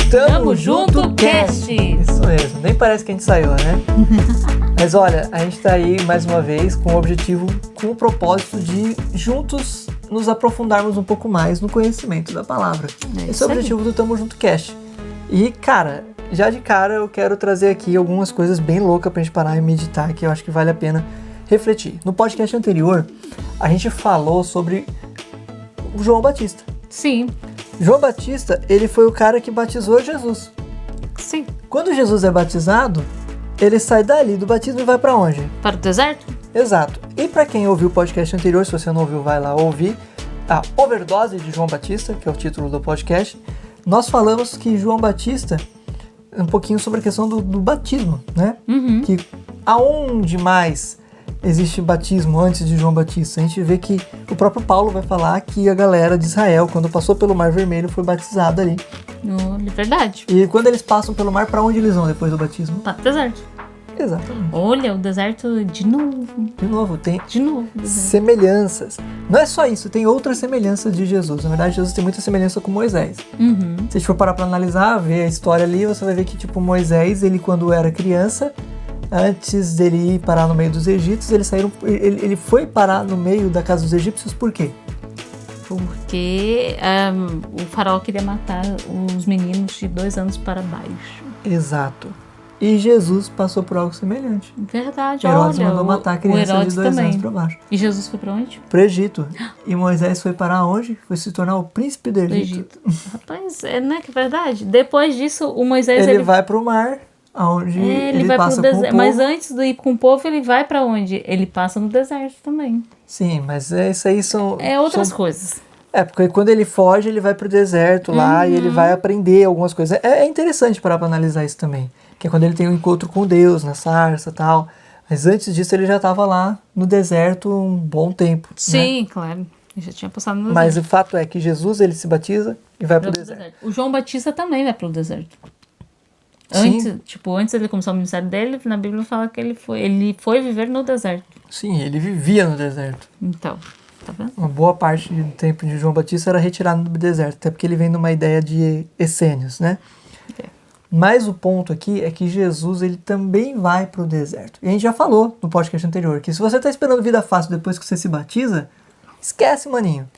Tamo junto, cast! Isso mesmo, nem parece que a gente saiu, né? Mas olha, a gente tá aí mais uma vez com o objetivo, com o propósito de juntos nos aprofundarmos um pouco mais no conhecimento da palavra. Esse é o objetivo do Tamo Junto Cast. E, cara, já de cara eu quero trazer aqui algumas coisas bem loucas pra gente parar e meditar, que eu acho que vale a pena refletir. No podcast anterior, a gente falou sobre o João Batista. Sim. João Batista, ele foi o cara que batizou Jesus. Sim. Quando Jesus é batizado, ele sai dali do batismo e vai pra onde? Para o deserto? Exato. E pra quem ouviu o podcast anterior, se você não ouviu, vai lá ouvir a Overdose de João Batista, que é o título do podcast. Nós falamos que João Batista, um pouquinho sobre a questão do batismo, né? Uhum. Que aonde mais existe batismo antes de João Batista? A gente vê que o próprio Paulo vai falar que a galera de Israel, quando passou pelo Mar Vermelho, foi batizada ali. É verdade. E quando eles passam pelo mar, pra onde eles vão depois do batismo? Para o deserto. Exatamente. Olha, o deserto de novo. De novo, tem De novo. Deserto. semelhanças. Não é só isso, tem outras semelhanças de Jesus. Na verdade, Jesus tem muita semelhança com Moisés. Uhum. Se a gente for parar pra analisar, ver a história ali, você vai ver que, tipo, Moisés, ele quando era criança, antes dele ir parar no meio dos egípcios, ele foi parar no meio da casa dos egípcios por quê? Porque o faraó queria matar os meninos de 2 anos para baixo. Exato. E Jesus passou por algo semelhante. Verdade, Herodes olha. mandou matar o crianças de Herodes 2 também. anos pra baixo. E Jesus foi para onde? Pro Egito. E Moisés foi parar onde? Foi se tornar o príncipe do Do Egito. Egito. Rapaz, não é que é verdade? Depois disso, o Moisés... Ele vai pro mar, onde ele ele vai passa pro com o deserto. povo. Mas antes de ir com o povo, ele vai para onde? Ele passa no deserto também. Sim, mas isso aí são... Outras são... coisas. porque quando ele foge, ele vai pro deserto lá e ele vai aprender algumas coisas. É interessante parar pra analisar isso também. Que é quando ele tem um encontro com Deus, na sarça e tal. Mas antes disso, ele já estava lá no deserto um bom tempo. Sim, claro. Eu já tinha passado no Mas deserto. o fato é que Jesus, ele se batiza e vai pro Pro deserto. O João Batista também vai pro deserto. Sim. Antes ele começar o ministério dele, na Bíblia fala que ele foi viver no deserto. Sim, ele vivia no deserto. Então, tá vendo? Uma boa parte do tempo de João Batista era retirado do deserto, até porque ele vem numa ideia de essênios, né? Mas o ponto aqui é que Jesus, ele também vai para o deserto. E a gente já falou no podcast anterior que se você está esperando vida fácil depois que você se batiza, esquece, maninho.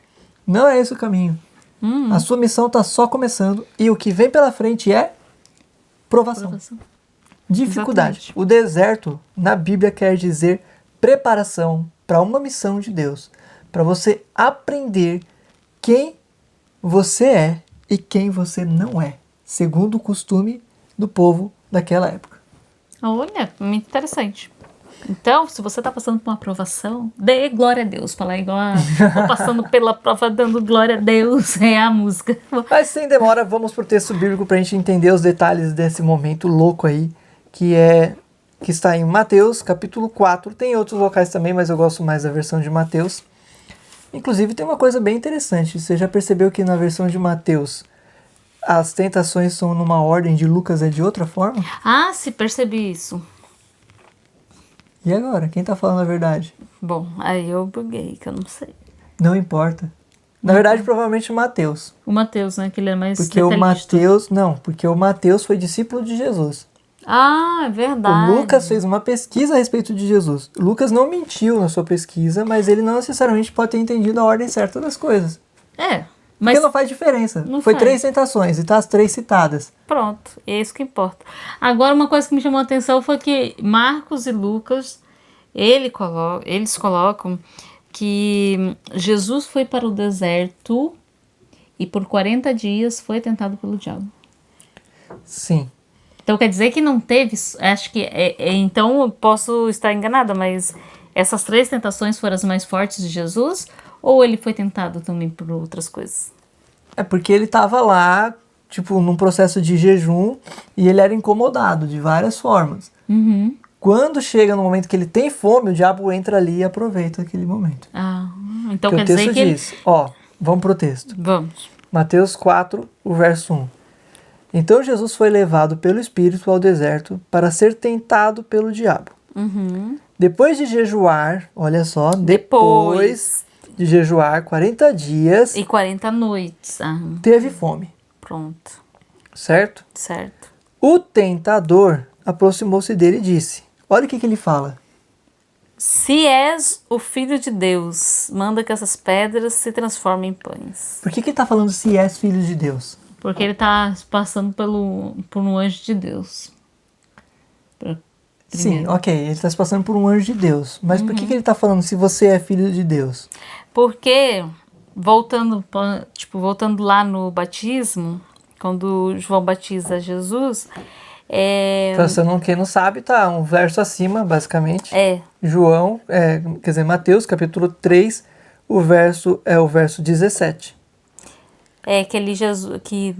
Não é esse o caminho. A sua missão está só começando e o que vem pela frente é provação. Dificuldade. Exatamente. O deserto, na Bíblia, quer dizer preparação para uma missão de Deus. Para você aprender quem você é e quem você não é, segundo o costume do povo daquela época. Olha, muito interessante. Então, se você está passando por uma aprovação, dê glória a Deus. Falar igual tô passando pela prova dando glória a Deus. É a música. Mas sem demora, vamos pro texto bíblico para a gente entender os detalhes desse momento louco aí, que está em Mateus, capítulo 4. Tem outros locais também, mas eu gosto mais da versão de Mateus. Inclusive, tem uma coisa bem interessante. Você já percebeu que na versão de Mateus as tentações são numa ordem, de Lucas é de outra forma? Ah, se percebi isso. E agora? Quem tá falando a verdade? Bom, aí eu buguei, que eu não sei. Não importa. Na verdade, provavelmente Mateus. O Mateus, né? Que ele é mais Porque o detalhista. Mateus... Não, porque o Mateus foi discípulo de Jesus. Ah, é verdade. O Lucas fez uma pesquisa a respeito de Jesus. O Lucas não mentiu na sua pesquisa, mas ele não necessariamente pode ter entendido a ordem certa das coisas. Mas Porque não faz diferença. Não Foi faz. 3 tentações e tá as 3 citadas. pronto, é isso que importa. Agora, uma coisa que me chamou a atenção foi que Marcos e Lucas, eles colocam que Jesus foi para o deserto e por 40 dias foi tentado pelo diabo. Sim. Então quer dizer que não teve, acho que, então eu posso estar enganada, mas essas 3 tentações foram as mais fortes de Jesus? Ou ele foi tentado também por outras coisas? É porque ele tava lá, tipo, num processo de jejum e ele era incomodado de várias formas. Uhum. Quando chega no momento que ele tem fome, o diabo entra ali e aproveita aquele momento. Ah, então Que quer o texto dizer que diz, vamos pro texto. Vamos. Mateus 4, o verso 1. Então Jesus foi levado pelo Espírito ao deserto para ser tentado pelo diabo. Uhum. Depois de jejuar, olha só, depois de jejuar 40 dias, E 40 noites. teve fome. Pronto. certo? Certo. O tentador aproximou-se dele e disse, olha o que ele fala. Se és o Filho de Deus, manda que essas pedras se transformem em pães. Por que ele está falando se és filho de Deus? Porque ele está passando por um anjo de Deus. Sim, ok, ele está se passando por um anjo de Deus. Mas por que ele está falando se você é filho de Deus? Porque, voltando lá no batismo, quando João batiza Jesus, Quem não sabe, tá um verso acima, basicamente. João, Mateus, capítulo 3, o verso 17. Aquele Jesus, que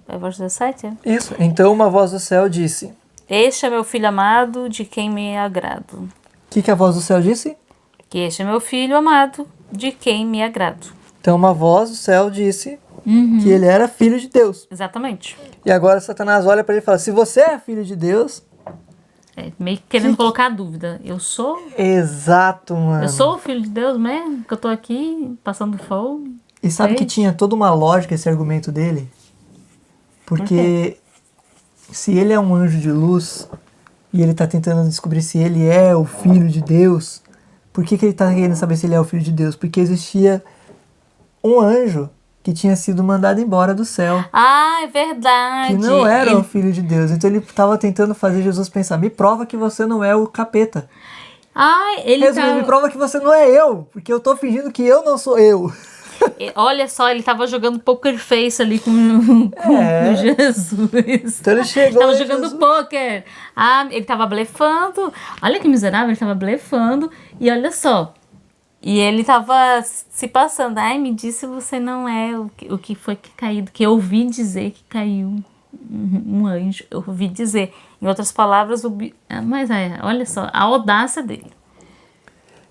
é o verso 17, é? Isso, então uma voz do céu disse... Este é meu filho amado, de quem me agrado. O que a voz do céu disse? Que este é meu filho amado, de quem me agrado. Então uma voz do céu disse que ele era filho de Deus. Exatamente. E agora Satanás olha para ele e fala, se você é filho de Deus... Meio que querendo colocar a dúvida. Eu sou? Exato, mano. Eu sou o filho de Deus mesmo? Que eu tô aqui passando fome? E sabe que tinha toda uma lógica esse argumento dele? Porque se ele é um anjo de luz e ele tá tentando descobrir se ele é o filho de Deus, por que ele tá querendo saber se ele é o filho de Deus? Porque existia um anjo que tinha sido mandado embora do céu. Ah, é verdade. Que não era o filho de Deus. Então ele estava tentando fazer Jesus pensar, me prova que você não é o capeta. Me prova que você não é eu, porque eu tô fingindo que eu não sou eu. Olha só, ele tava jogando poker face ali com Jesus. Então ele chegou. Tava jogando poker. Ele tava blefando. Olha que miserável, ele tava blefando. E olha só. E ele tava se passando. Me disse você não é o que foi que caído. Que eu ouvi dizer que caiu um anjo. Eu ouvi dizer. Em outras palavras, olha só, a audácia dele.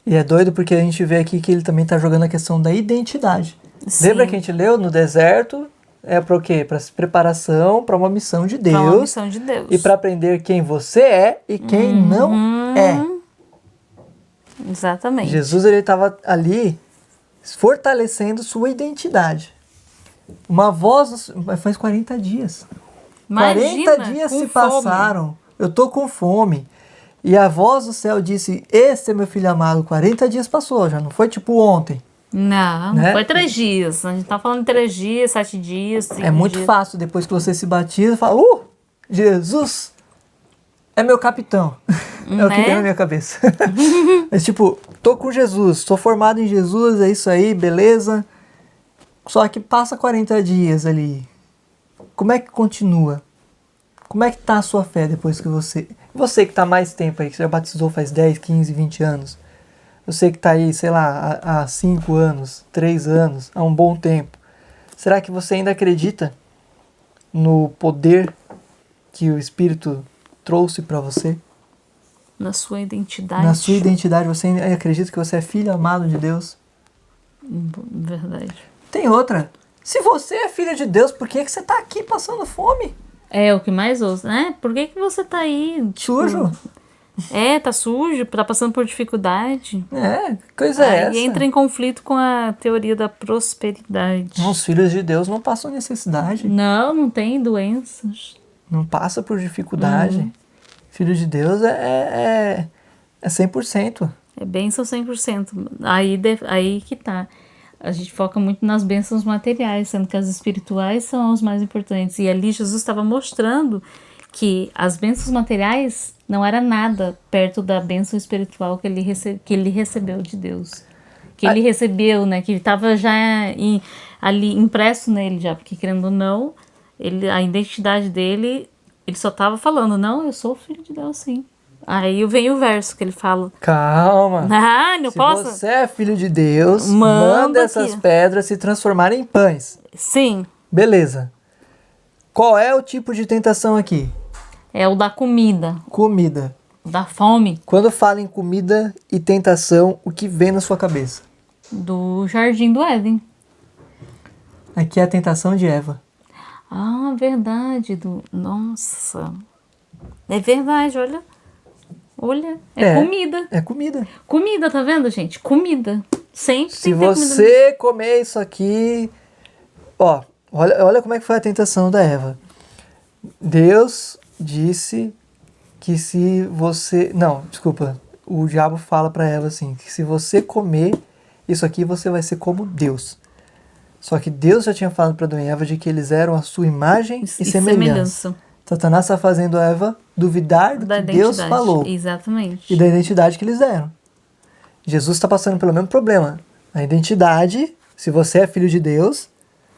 E é doido porque a gente vê aqui que ele também está jogando a questão da identidade. Sim. Lembra que a gente leu no deserto? É para o quê? Para preparação, para uma missão de Deus. Para uma missão de Deus. E para aprender quem você é e quem não é. Exatamente. Jesus ele estava ali fortalecendo sua identidade. Uma voz... Faz 40 dias. Imagina, 40 dias se passaram. Eu tô com fome. E a voz do céu disse, esse é meu filho amado, 40 dias passou, já não foi tipo ontem. Não foi 3 dias. A gente tá falando de 3 dias, 7 dias, 5 dias. É muito fácil, depois que você se batiza, fala, Jesus é meu capitão. É o que vem na minha cabeça. Mas tipo, tô com Jesus, tô formado em Jesus, é isso aí, beleza. Só que passa 40 dias ali. Como é que continua? Como é que tá a sua fé depois que você... Você que tá mais tempo aí, que já batizou faz 10, 15, 20 anos. Você que tá aí, sei lá, há 5 anos, 3 anos, há um bom tempo. Será que você ainda acredita no poder que o Espírito trouxe para você? Na sua identidade. Na sua identidade, você ainda acredita que você é filho amado de Deus? Verdade. Tem outra. Se você é filho de Deus, por que você tá aqui passando fome? É o que mais ouço, né? Por que você tá aí? Sujo? Tá sujo, tá passando por dificuldade. Coisa é essa? E entra em conflito com a teoria da prosperidade. Os filhos de Deus não passam necessidade. Não tem doenças. Não passa por dificuldade. Filho de Deus é 100%. É bênção 100%. Aí que tá. A gente foca muito nas bênçãos materiais, sendo que as espirituais são as mais importantes. E ali Jesus estava mostrando que as bênçãos materiais não era nada perto da bênção espiritual que ele recebeu de Deus. Que ele recebeu, né? Que estava já ali impresso nele já. Porque, querendo ou não, a identidade dele, ele só estava falando, não, eu sou filho de Deus, sim. Aí vem o verso que ele fala. Calma. Não posso? Se você é filho de Deus, manda essas pedras se transformarem em pães. Sim. Beleza. Qual é o tipo de tentação aqui? É o da comida. Comida. Da fome. Quando fala em comida e tentação, o que vem na sua cabeça? Do Jardim do Éden. Aqui é a tentação de Eva. Verdade. Nossa. É verdade, olha. Comida. É comida. Comida, tá vendo, gente? Comida. Sempre Se você comer isso aqui... olha como é que foi a tentação da Eva. Deus disse que se você... Não, desculpa. O diabo fala para Eva assim, que se você comer isso aqui, você vai ser como Deus. Só que Deus já tinha falado para Adão e Eva de que eles eram a sua imagem e semelhança. Satanás está fazendo a Eva duvidar do que Deus falou. Exatamente. E da identidade que eles deram. Jesus está passando pelo mesmo problema. A identidade, se você é filho de Deus,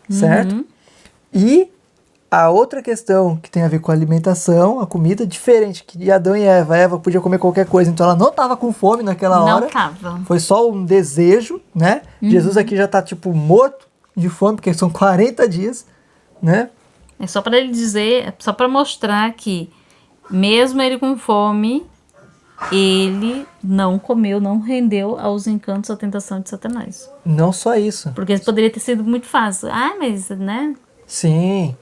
certo? E a outra questão que tem a ver com a alimentação, a comida, diferente que de Adão e Eva. A Eva podia comer qualquer coisa, então ela não estava com fome naquela hora. Não estava. Foi só um desejo, né? Jesus aqui já está tipo morto de fome, porque são 40 dias, né? É só para ele dizer, só para mostrar que mesmo ele com fome, ele não comeu, não rendeu aos encantos, à tentação de Satanás. Não só isso. Porque poderia ter sido muito fácil. Ah, mas, né? Sim,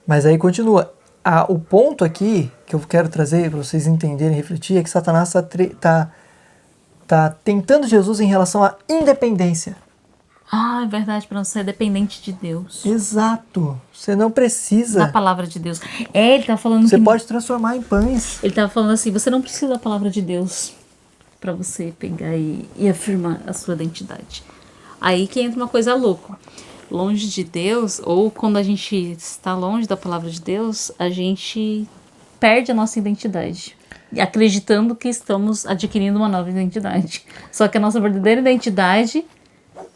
mas aí continua. O ponto aqui que eu quero trazer para vocês entenderem e refletir é que Satanás tá tentando Jesus em relação à independência. Ah, é verdade, para não ser dependente de Deus. Exato. Você não precisa. Da palavra de Deus. Ele tá falando Você que... pode transformar em pães. Ele tava falando assim, você não precisa da palavra de Deus para você pegar e afirmar a sua identidade. Aí que entra uma coisa louca. Longe de Deus, ou quando a gente está longe da palavra de Deus, a gente perde a nossa identidade. Acreditando que estamos adquirindo uma nova identidade. Só que a nossa verdadeira identidade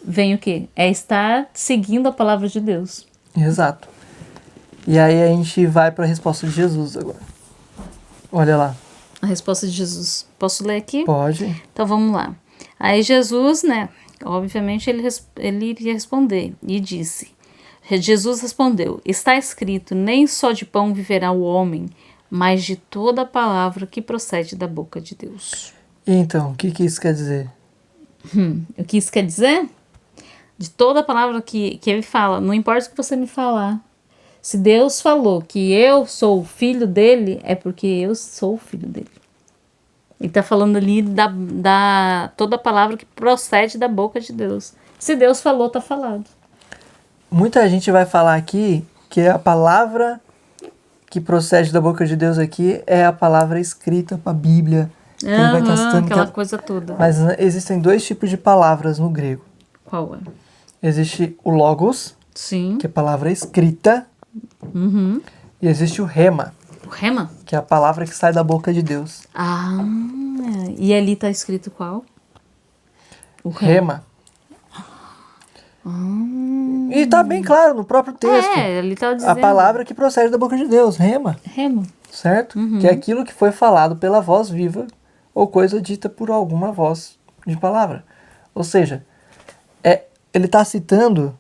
vem o quê? É estar seguindo a palavra de Deus. Exato. E aí a gente vai para a resposta de Jesus agora. Olha lá. A resposta de Jesus. Posso ler aqui? Pode. Então vamos lá. Aí Jesus, né? Obviamente ele iria responder e disse. Jesus respondeu: está escrito, nem só de pão viverá o homem, mas de toda a palavra que procede da boca de Deus. E então, o que isso quer dizer? O que isso quer dizer? De toda a palavra que ele fala, não importa o que você me falar. Se Deus falou que eu sou o filho dele, é porque eu sou o filho dele. Ele está falando ali da toda a palavra que procede da boca de Deus. Se Deus falou, está falado. Muita gente vai falar aqui que a palavra que procede da boca de Deus aqui é a palavra escrita para a Bíblia. Que ele vai estar citando aquela coisa toda. Mas existem dois tipos de palavras no grego. Qual é? Existe o logos, Sim. que é a palavra escrita. E existe o rema. O rema? Que é a palavra que sai da boca de Deus. Ah, e ali está escrito qual? O rema. E está bem claro no próprio texto. Ali está dizendo. A palavra que procede da boca de Deus, rema. Rema. Certo? Que é aquilo que foi falado pela voz viva ou coisa dita por alguma voz de palavra. Ou seja, ele está citando,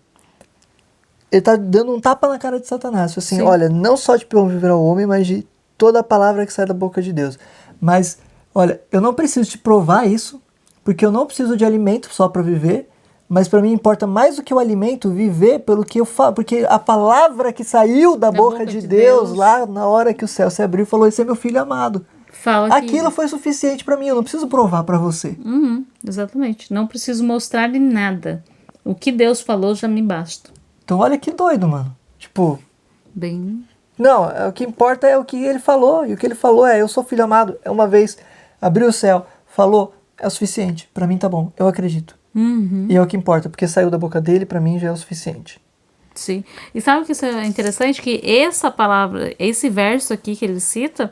ele está dando um tapa na cara de Satanás. Assim, olha, não só de pão viverá o homem, mas de toda a palavra que sai da boca de Deus. Mas, olha, eu não preciso te provar isso, porque eu não preciso de alimento só para viver, mas para mim importa mais do que o alimento viver pelo que eu falo, porque a palavra que saiu da boca de Deus lá na hora que o céu se abriu falou: esse é meu filho amado. Aquilo foi suficiente para mim, eu não preciso provar para você. Exatamente, não preciso mostrar-lhe nada. O que Deus falou já me basta. Então olha que doido, mano. Tipo... Bem... Não, o que importa é o que ele falou. E o que ele falou é: eu sou filho amado. É uma vez, abriu o céu, falou, é o suficiente. Pra mim tá bom, eu acredito. E é o que importa, porque saiu da boca dele, pra mim já é o suficiente. Sim. E sabe o que isso é interessante? Que essa palavra, esse verso aqui que ele cita,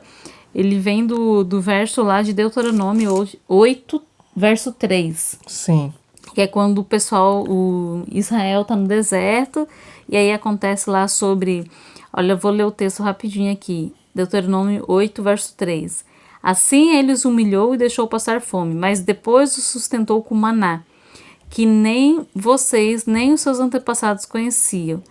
ele vem do verso lá de Deuteronômio 8, verso 3. Sim. Que é quando o Israel tá no deserto, e aí acontece lá sobre... Olha, eu vou ler o texto rapidinho aqui. Deuteronômio 8, verso 3. Assim ele os humilhou e deixou passar fome, mas depois os sustentou com maná, que nem vocês, nem os seus antepassados conheciam,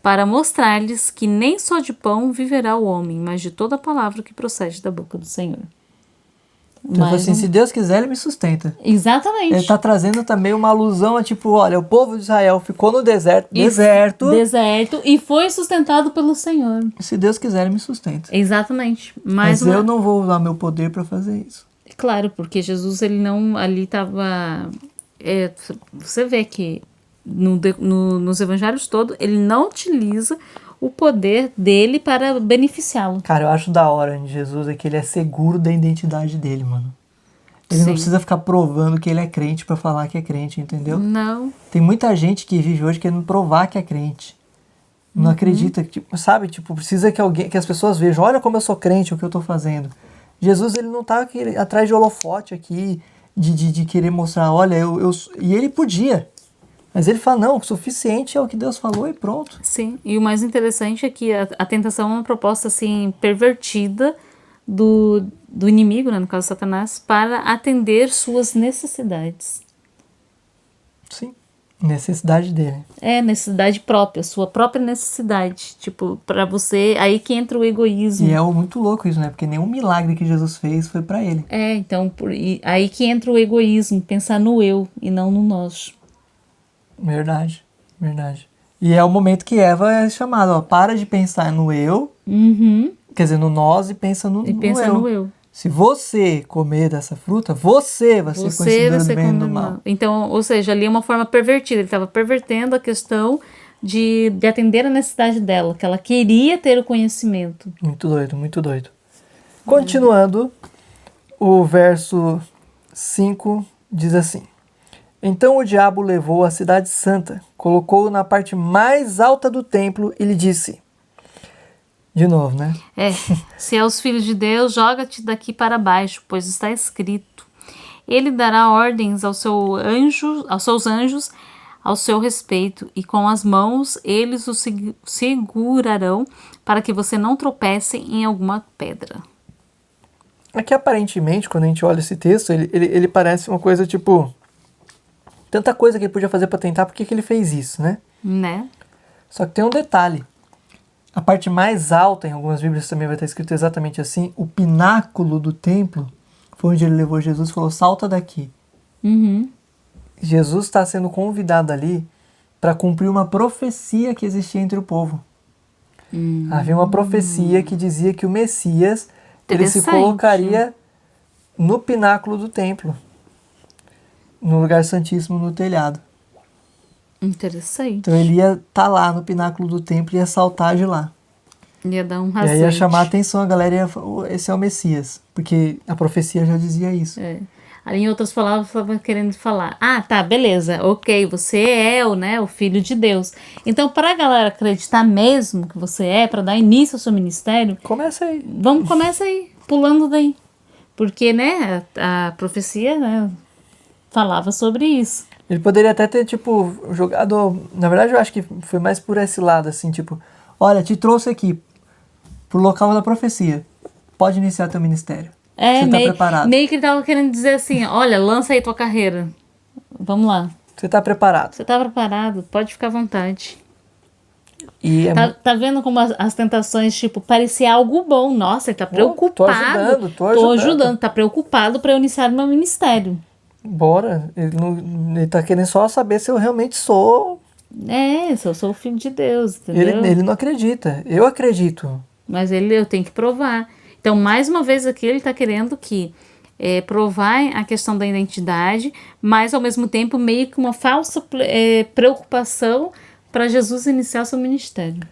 para mostrar-lhes que nem só de pão viverá o homem, mas de toda a palavra que procede da boca do Senhor. Então, assim, se Deus quiser, ele me sustenta. Exatamente. Ele está trazendo também uma alusão a tipo, olha, o povo de Israel ficou no deserto e foi sustentado pelo Senhor. Se Deus quiser, ele me sustenta. Exatamente. Mas eu não vou usar meu poder para fazer isso. Claro, porque Jesus, ele não, ali estava... você vê que nos evangelhos todos, ele não utiliza o poder dele para beneficiá-lo. Cara, eu acho da hora em Jesus é que ele é seguro da identidade dele, mano. Ele Sim. não precisa ficar provando que ele é crente pra falar que é crente, entendeu? Não. Tem muita gente que vive hoje querendo provar que é crente. Não acredita, tipo, sabe? Tipo, precisa que as pessoas vejam, olha como eu sou crente, o que eu tô fazendo. Jesus, ele não tá atrás de holofote aqui, de querer mostrar, olha, e ele podia. Mas ele fala, não, o suficiente é o que Deus falou e pronto. Sim, e o mais interessante é que a tentação é uma proposta assim pervertida do inimigo, né, no caso Satanás, para atender suas necessidades. Sim, necessidade dele. É, necessidade própria, sua própria necessidade. Tipo, para você, aí que entra o egoísmo. E é muito louco isso, né? Porque nenhum milagre que Jesus fez foi pra ele. É, então, aí que entra o egoísmo, pensar no eu e não no nós. Verdade, verdade. E é o momento que Eva é chamada, ó, para de pensar no eu, Uhum. quer dizer, no nós e pensa no, E no pensa eu. no eu. Se você comer dessa fruta, você vai ser Você conhecedor vai do ser bem e do condenado. mal. Então, ou seja, ali é uma forma pervertida. Ele estava pervertendo a questão de atender a necessidade dela, que ela queria ter o conhecimento. Muito doido, muito doido. Continuando, o verso 5 diz assim: Então o diabo levou a cidade santa, colocou-o na parte mais alta do templo e lhe disse... De novo, né? É, se é os filhos de Deus, joga-te daqui para baixo, pois está escrito: Ele dará ordens aos seus anjos ao seu respeito, e com as mãos eles o segurarão para que você não tropece em alguma pedra. Aqui, aparentemente, quando a gente olha esse texto, ele parece uma coisa tipo... Tanta coisa que ele podia fazer para tentar, por que ele fez isso, né? Né? Só que tem um detalhe. A parte mais alta, em algumas Bíblias também vai estar escrito exatamente assim, o pináculo do templo, foi onde ele levou Jesus e falou, salta daqui. Uhum. Jesus está sendo convidado ali para cumprir uma profecia que existia entre o povo. Havia uma profecia que dizia que o Messias ele se Interessante. colocaria no pináculo do templo, no lugar santíssimo, no telhado. Interessante. Então ele ia estar lá no pináculo do templo e ia saltar de lá. Ia dar um E aí rasante. ia chamar a atenção, a galera ia falar, "Oh, esse é o Messias", porque a profecia já dizia isso. É. Ali, em outras palavras, estava querendo falar: ah, tá, beleza, ok, você é o filho de Deus. Então, para a galera acreditar mesmo que você é, para dar início ao seu ministério, Começa aí. começa aí, pulando daí. Porque, né, a profecia, né, falava sobre isso. Ele poderia até ter, tipo, jogado... Na verdade, eu acho que foi mais por esse lado, assim, tipo... Olha, te trouxe aqui pro local da profecia. Pode iniciar teu ministério. É, Você tá preparado. meio que ele tava querendo dizer assim: olha, lança aí tua carreira. Vamos lá. Você tá preparado. Você tá preparado? Pode ficar à vontade. E é Tá vendo como as tentações, tipo, parecia algo bom. Nossa, ele tá preocupado. tô ajudando. Tá preocupado para eu iniciar meu ministério. Bora. Ele tá querendo só saber se eu realmente sou. É, se eu sou o filho de Deus, entendeu? Ele não acredita. Eu acredito. Mas eu tenho que provar. Então, mais uma vez aqui, ele tá querendo que provar a questão da identidade, mas ao mesmo tempo meio que uma falsa preocupação para Jesus iniciar seu ministério.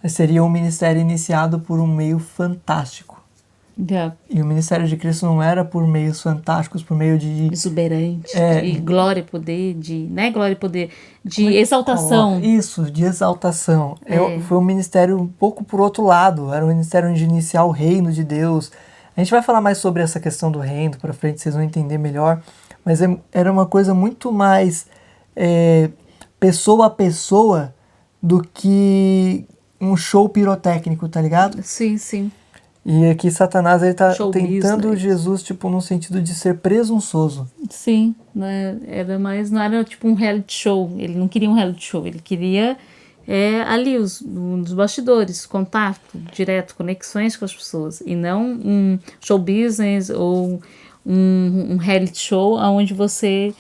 Seria um ministério iniciado por um meio fantástico. Yeah. E o ministério de Cristo não era por meios fantásticos, por meio de... Exuberante, de glória e poder, glória e poder, de exaltação. Isso, de exaltação. Foi um ministério um pouco por outro lado, era um ministério de iniciar o reino de Deus. A gente vai falar mais sobre essa questão do reino, para frente vocês vão entender melhor, mas era uma coisa muito mais pessoa a pessoa do que um show pirotécnico, tá ligado? Sim, sim. E aqui Satanás ele tá Show tentando business. Jesus, tipo, no sentido de ser presunçoso. Sim, né? Não era tipo um reality show. Ele não queria um reality show, ele queria ali nos bastidores, contato direto, conexões com as pessoas, e não um show business ou um reality show onde você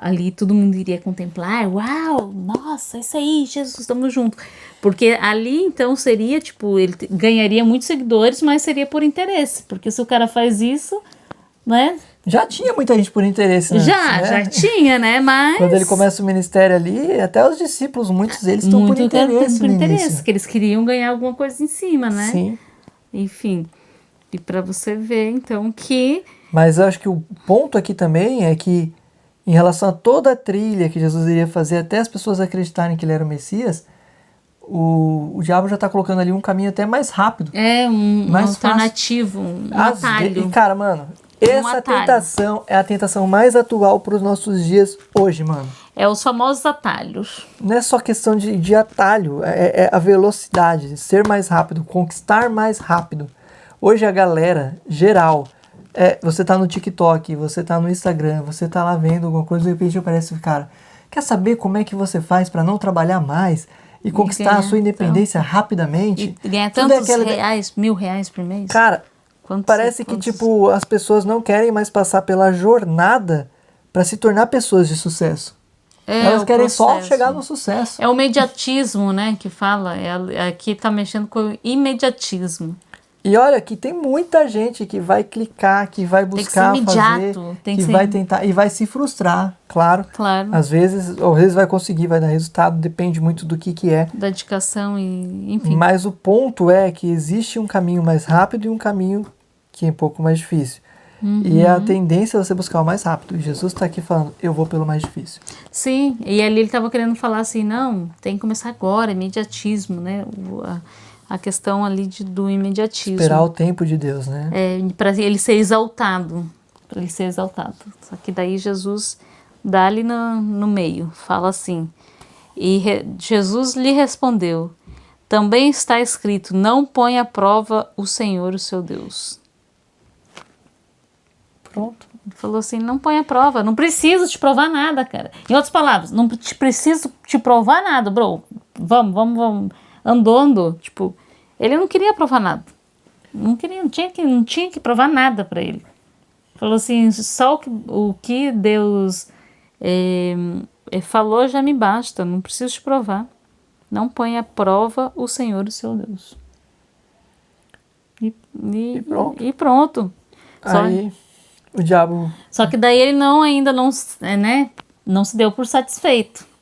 ali todo mundo iria contemplar, uau, nossa, isso aí, Jesus, estamos juntos. Porque ali, então, seria, tipo, ele ganharia muitos seguidores, mas seria por interesse. Porque se o cara faz isso, né? Já tinha muita gente por interesse, né? Já tinha, né? Mas... Quando ele começa o ministério ali, até os discípulos, muitos deles estão por interesse no início. Que eles queriam ganhar alguma coisa em cima, né? Sim. Enfim, e para você ver, então, que... Mas eu acho que o ponto aqui também é que, em relação a toda a trilha que Jesus iria fazer até as pessoas acreditarem que ele era o Messias, o diabo já está colocando ali um caminho até mais rápido. Um alternativo, um atalho. E, cara, mano, essa tentação é a tentação mais atual para os nossos dias hoje, mano. É os famosos atalhos. Não é só questão de atalho, é a velocidade, ser mais rápido, conquistar mais rápido. Hoje a galera, geral, você tá no TikTok, você tá no Instagram, você tá lá vendo alguma coisa, de repente aparece, cara, quer saber como é que você faz para não trabalhar mais e conquistar a sua independência rapidamente? E ganhar tantos reais, R$1.000 por mês? Cara, parece que, tipo, as pessoas não querem mais passar pela jornada para se tornar pessoas de sucesso. Elas querem só chegar no sucesso. É o imediatismo, né, que fala. Aqui tá mexendo com o imediatismo. E olha que tem muita gente que vai clicar, que vai buscar fazer, que vai tentar e vai se frustrar, claro. Às vezes vai conseguir, vai dar resultado, depende muito do que é. Dedicação e enfim. Mas o ponto é que existe um caminho mais rápido e um caminho que é um pouco mais difícil. E a tendência é você buscar o mais rápido. E Jesus está aqui falando, eu vou pelo mais difícil. Sim, e ali ele estava querendo falar assim, não, tem que começar agora, imediatismo, né? A questão ali do imediatismo. Esperar o tempo de Deus, né? Para ele ser exaltado. Para ele ser exaltado. Só que daí Jesus dá ali no meio, fala assim. Jesus lhe respondeu, também está escrito, não põe à prova o Senhor, o seu Deus. Pronto. Ele falou assim, não põe à prova, não preciso te provar nada, cara. Em outras palavras, não preciso te provar nada, bro. Vamos. Andou. Tipo, ele não queria provar nada. Não tinha que provar nada para ele. Falou assim, só o que Deus falou já me basta, não preciso te provar. Não põe à prova o Senhor, o seu Deus. E pronto. Aí o diabo... Só que daí ele ainda não se deu por satisfeito.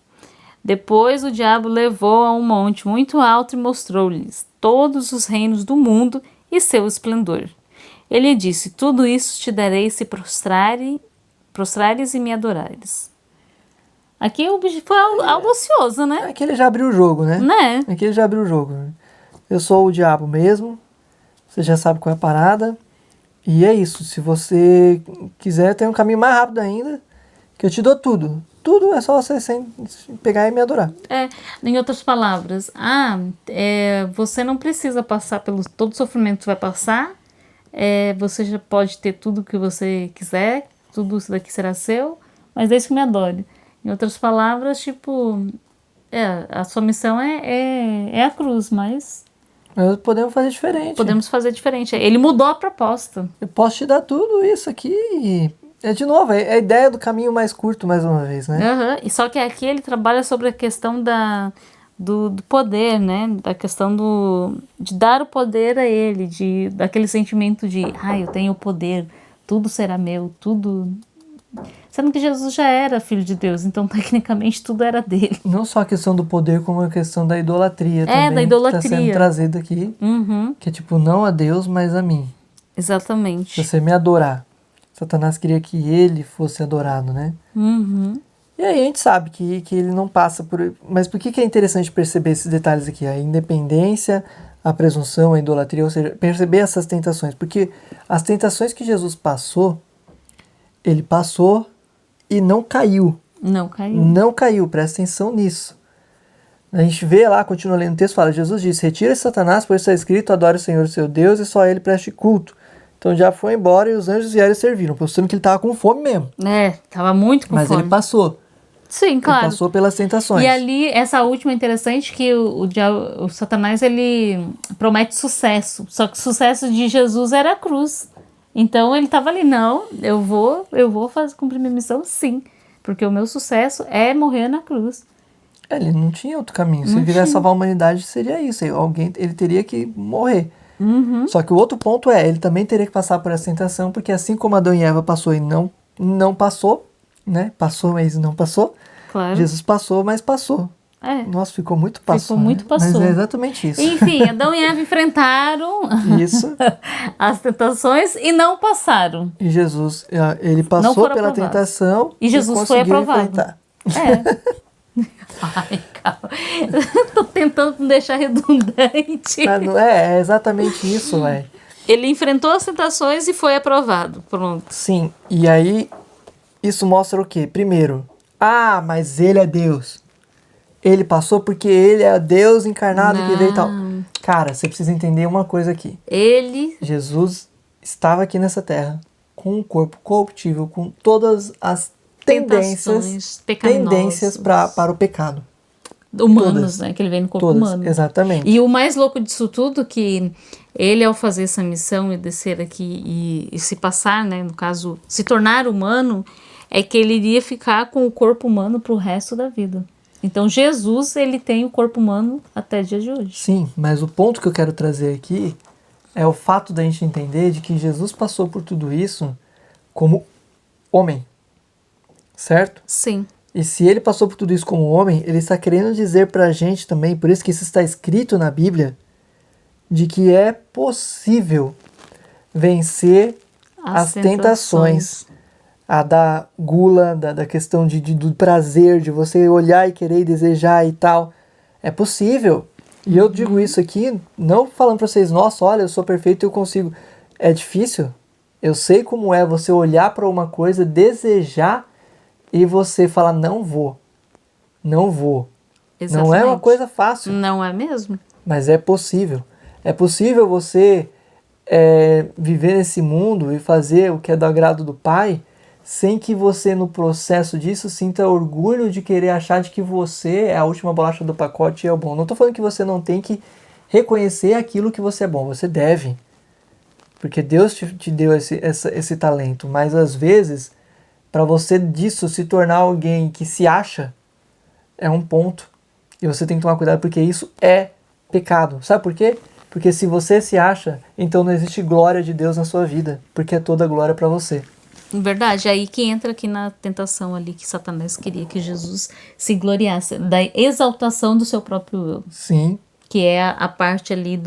Depois o diabo levou a um monte muito alto e mostrou-lhes todos os reinos do mundo e seu esplendor. Ele disse, tudo isso te darei se prostrares e me adorares. Aqui foi algo ocioso, né? Aqui ele já abriu o jogo, né? Aqui ele já abriu o jogo. Eu sou o diabo mesmo, você já sabe qual é a parada. E é isso, se você quiser ter um caminho mais rápido ainda, que eu te dou tudo. Tudo é só você pegar e me adorar. Em outras palavras, você não precisa passar pelo todo o sofrimento que vai passar, você já pode ter tudo o que você quiser, tudo isso daqui será seu, mas desde que me adore. Em outras palavras, tipo, a sua missão é a cruz, mas podemos fazer diferente. Podemos fazer diferente. Ele mudou a proposta. Eu posso te dar tudo isso aqui e... de novo, é a ideia do caminho mais curto, mais uma vez, né? E só que aqui ele trabalha sobre a questão do poder, né? Da questão de dar o poder a ele, daquele sentimento de, eu tenho o poder, tudo será meu, tudo... Sendo que Jesus já era filho de Deus, então tecnicamente tudo era dele. Não só a questão do poder, como a questão da idolatria também. Da idolatria. Que está sendo trazida aqui, que é tipo, não a Deus, mas a mim. Exatamente. Se você me adorar. Satanás queria que ele fosse adorado, né? E aí a gente sabe que ele não passa por... Mas por que é interessante perceber esses detalhes aqui? A independência, a presunção, a idolatria, ou seja, perceber essas tentações. Porque as tentações que Jesus passou, ele passou e não caiu. Não caiu, presta atenção nisso. A gente vê lá, continua lendo o texto, fala, Jesus disse, retira Satanás, pois está escrito, adore o Senhor, seu Deus, e só a ele preste culto. Então já foi embora e os anjos vieram e serviram, mostrando que ele estava com fome mesmo. Tava muito com fome. Mas ele passou. Sim, claro. Ele passou pelas tentações. E ali, essa última é interessante, que o Satanás, ele promete sucesso. Só que o sucesso de Jesus era a cruz. Então ele estava ali, não, eu vou cumprir minha missão, sim. Porque o meu sucesso é morrer na cruz. Ele não tinha outro caminho. Se ele quisesse salvar a humanidade, seria isso. Ele teria que morrer. Só que o outro ponto é, ele também teria que passar por essa tentação, porque assim como Adão e Eva passou e não passou, né? Passou, mas não passou. Claro. Jesus passou, mas passou. É. Nossa, ficou muito passou. Ficou muito passou. Mas é exatamente isso. Enfim, Adão e Eva enfrentaram Isso. as tentações e não passaram. E Jesus, ele Não passou foram pela aprovados. tentação E Jesus foi conseguiu aprovado. enfrentar. É. Ai, calma. Tô tentando não deixar redundante. Mas não é exatamente isso, velho. Ele enfrentou as tentações e foi aprovado. Pronto. Sim, e aí isso mostra o quê? Primeiro, mas ele é Deus. Ele passou porque ele é Deus encarnado que veio e tal. Cara, você precisa entender uma coisa aqui. Jesus estava aqui nessa terra com um corpo corruptível, com todas as tendências para o pecado. Humanos, Todas. né? Que ele vem no corpo Todas, humano. exatamente. E o mais louco disso tudo que ele, ao fazer essa missão e descer aqui e se passar, né? No caso, se tornar humano, é que ele iria ficar com o corpo humano pro resto da vida. Então, Jesus, ele tem o corpo humano até o dia de hoje. Sim, mas o ponto que eu quero trazer aqui é o fato da gente entender de que Jesus passou por tudo isso como homem, certo? Sim. E se ele passou por tudo isso como homem, ele está querendo dizer pra gente também, por isso que isso está escrito na Bíblia, de que é possível vencer as tentações. A da gula, da questão do prazer, de você olhar e querer e desejar e tal. É possível. E eu digo isso aqui, não falando pra vocês, nossa, olha, eu sou perfeito e eu consigo. É difícil. Eu sei como é você olhar pra uma coisa, desejar e você falar, não vou. Não vou. Exatamente. Não é uma coisa fácil. Não é mesmo? Mas é possível. É possível você viver nesse mundo e fazer o que é do agrado do Pai, sem que você, no processo disso, sinta orgulho de querer achar de que você é a última bolacha do pacote e é o bom. Não estou falando que você não tem que reconhecer aquilo que você é bom. Você deve. Porque Deus te deu esse talento. Mas, às vezes, para você disso se tornar alguém que se acha, é um ponto. E você tem que tomar cuidado, porque isso é pecado. Sabe por quê? Porque se você se acha, então não existe glória de Deus na sua vida. Porque é toda glória para você. Verdade, aí que entra aqui na tentação ali que Satanás queria que Jesus se gloriasse, da exaltação do seu próprio eu. Sim. Que é a parte ali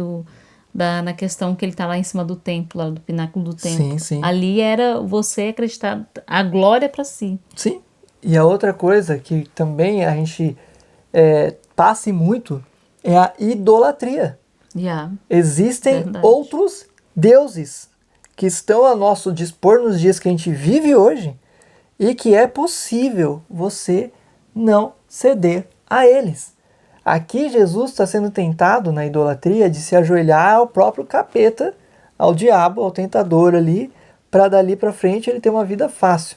na questão que ele tá lá em cima do templo, lá do pináculo do templo. Sim, sim. Ali era você acreditar a glória para si. Sim. E a outra coisa que também a gente passe muito é a idolatria. Existem outros deuses que estão a nosso dispor nos dias que a gente vive hoje e que é possível você não ceder a eles. Aqui Jesus está sendo tentado na idolatria de se ajoelhar ao próprio capeta, ao diabo, ao tentador ali, para dali para frente ele ter uma vida fácil.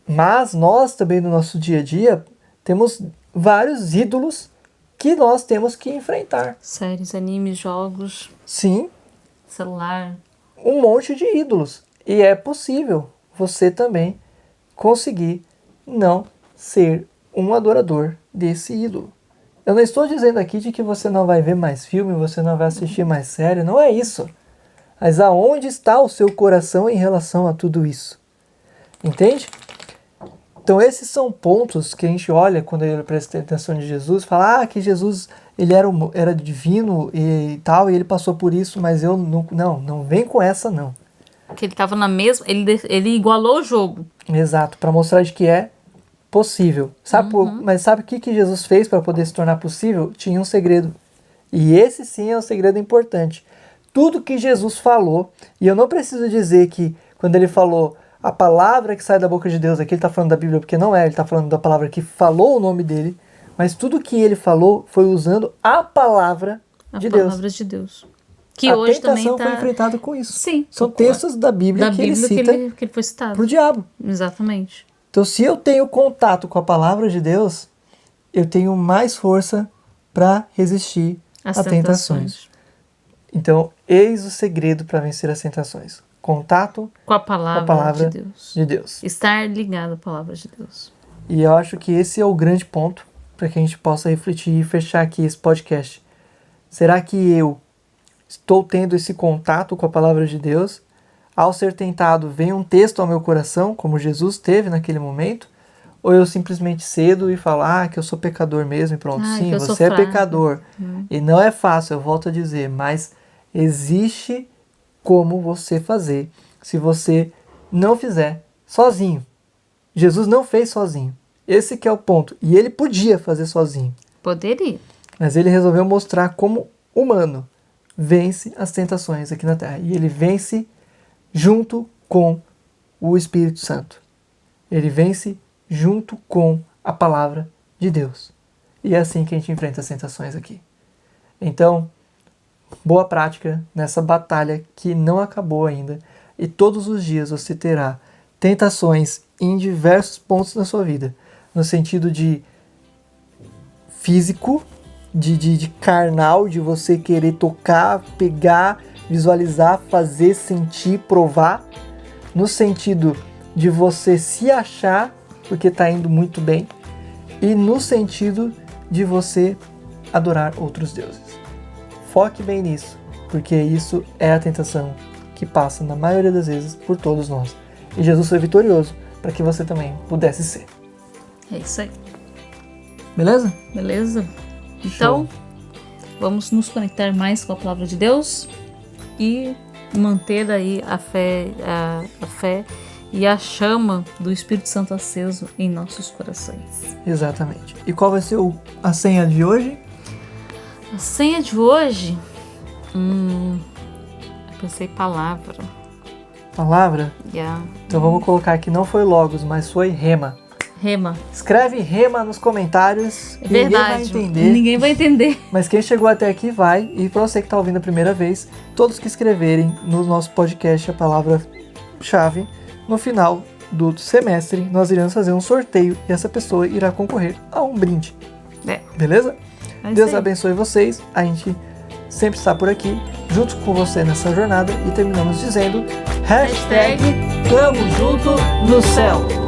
Mas nós também no nosso dia a dia temos vários ídolos que nós temos que enfrentar. Séries, animes, jogos. Sim. Celular. Um monte de ídolos. E é possível você também conseguir não ser um adorador desse ídolo. Eu não estou dizendo aqui de que você não vai ver mais filme, você não vai assistir mais série, não é isso. Mas aonde está o seu coração em relação a tudo isso? Entende? Então esses são pontos que a gente olha quando ele presta atenção de Jesus, fala que Jesus ele era divino e tal, e ele passou por isso, mas eu não vem com essa não. Que ele estava na mesma, ele igualou o jogo. Exato, para mostrar de que é possível. Mas sabe o que Jesus fez para poder se tornar possível? Tinha um segredo. E esse sim é um segredo importante. Tudo que Jesus falou, e eu não preciso dizer que quando ele falou a palavra que sai da boca de Deus, aqui ele está falando da Bíblia, porque não é, ele está falando da palavra que falou o nome dele, mas tudo que ele falou foi usando a palavra de Deus. A palavra de Deus. Que a hoje também tentação foi enfrentada com isso. Sim. São textos da Bíblia que ele cita que ele foi citado. Pro diabo. Exatamente. Então, se eu tenho contato com a palavra de Deus, eu tenho mais força para resistir a tentações. Então, eis o segredo para vencer as tentações. Contato com a palavra de Deus. Estar ligado à palavra de Deus. E eu acho que esse é o grande ponto para que a gente possa refletir e fechar aqui esse podcast. Será que eu estou tendo esse contato com a palavra de Deus. Ao ser tentado, vem um texto ao meu coração, como Jesus teve naquele momento, ou eu simplesmente cedo e falo, que eu sou pecador mesmo e pronto. Sim, você é pecador. E não é fácil, eu volto a dizer, mas existe como você fazer se você não fizer sozinho. Jesus não fez sozinho. Esse que é o ponto. E ele podia fazer sozinho. Poderia. Mas ele resolveu mostrar como humano vence as tentações aqui na Terra. E ele vence junto com o Espírito Santo. Ele vence junto com a palavra de Deus. E é assim que a gente enfrenta as tentações aqui. Então, boa prática nessa batalha que não acabou ainda. E todos os dias você terá tentações em diversos pontos da sua vida. No sentido de físico, de carnal, de você querer tocar, pegar, visualizar, fazer, sentir, provar. No sentido de você se achar porque está indo muito bem. E no sentido de você adorar outros deuses. Foque bem nisso, porque isso é a tentação que passa, na maioria das vezes, por todos nós. E Jesus foi vitorioso para que você também pudesse ser. É isso aí. Beleza? Beleza? Então, vamos nos conectar mais com a palavra de Deus e manter aí a fé e a chama do Espírito Santo aceso em nossos corações. Exatamente. E qual vai ser a senha de hoje? A senha de hoje, eu pensei palavra. Palavra? Yeah. Então vamos colocar aqui, não foi logos, mas foi rema. Rema. Escreve rema nos comentários. É verdade. Ninguém vai entender. Ninguém vai entender. Mas quem chegou até aqui vai. E para você que está ouvindo a primeira vez, todos que escreverem no nosso podcast a palavra-chave, no final do semestre, nós iremos fazer um sorteio e essa pessoa irá concorrer a um brinde. Beleza? Deus abençoe vocês. A gente sempre está por aqui, junto com você nessa jornada. E terminamos dizendo: #Tamo Junto no Céu.